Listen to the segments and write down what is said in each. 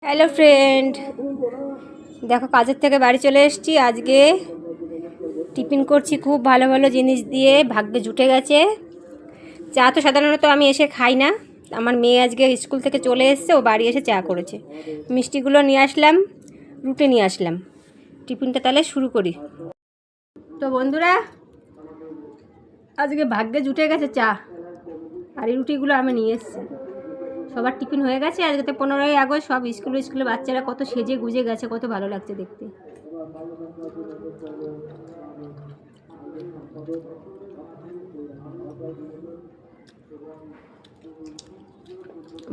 Hello friend, দেখো কাজের থেকে বাড়ি চলে এসেছি। আজকে টিফিন করছি খুব ভালো ভালো জিনিস দিয়ে, ভাগ্যে জুটে গেছে। চা তো সাধারণত আমি এসে খাই না। আমার মেয়ে আজকে স্কুল থেকে চলে এসেছে, ও বাড়ি এসে চা করেছে। মিষ্টিগুলো নিয়ে আসলাম, রুটি নিয়ে আসলাম। টিফিনটা তাহলে শুরু করি। তো বন্ধুরা, আজকে ভাগ্যে জুটে গেছে চা, আর এই রুটিগুলো আমি নিয়ে এসেছি। সবার টিফিন হয়ে গেছে। আজকে তো 15ই আগস্ট, সব স্কুলে বাচ্চারা কত সেজে গুজে গেছে, কত ভালো লাগছে দেখতে।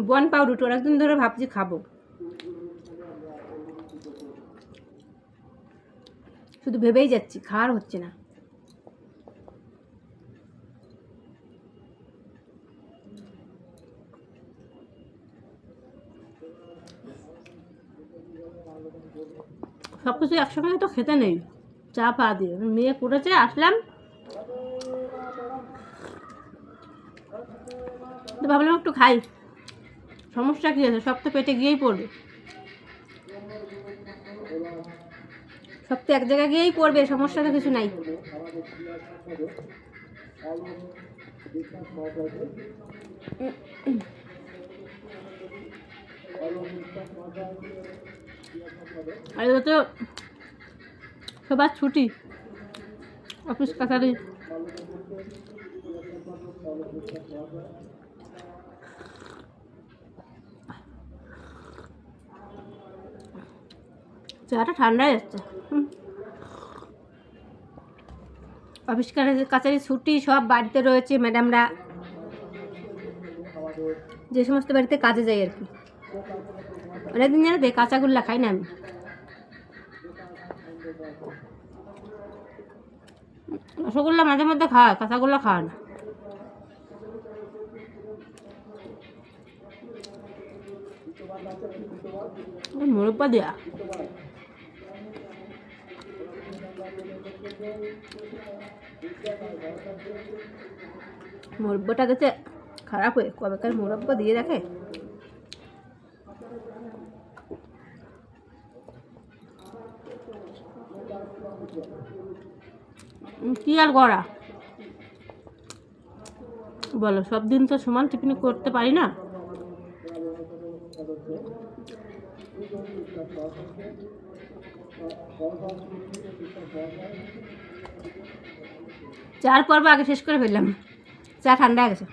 বন পাউরুটি অনেকদিন ধরে ভাবছি খাবো, শুধু ভেবেই যাচ্ছি, খাওয়ার হচ্ছে না। সব কিছু একসঙ্গে তো খেতে নেই, চা পা দিয়ে মেয়ে করেছে, আসলাম তো ভাবলাম একটু খাই। সমস্যা কী আছে, সব তো পেটে গিয়েই পড়বে, সব তো এক জায়গায় গিয়েই পড়বে, সমস্যা তো কিছু নাই। আর এটা তো সবার ছুটি, অফিস কাছারি। চাটা ঠান্ডাই যাচ্ছে। অফিস কাছারি ছুটি, সব বাড়িতে রয়েছে ম্যাডামরা, যে সমস্ত বাড়িতে কাজে যাই আর কি। অনেকদিন জানো তো কাঁচাগোল্লা খাই না আমি। রসগোল্লা মাঝে মধ্যে খাওয়া, কাঁচাগোল্লা খাওয়া না। মুরব্বা দেয়া মুরব্বাটা গেছে খারাপ হয়ে, কবেকার মুরব্বা দিয়ে রাখে। কি আর করা বলো, সব দিন তো সমান টিফিন করতে পারি না। চার পর্ব আগে শেষ করে ফেললাম, চা ঠান্ডা হয়ে গেছে।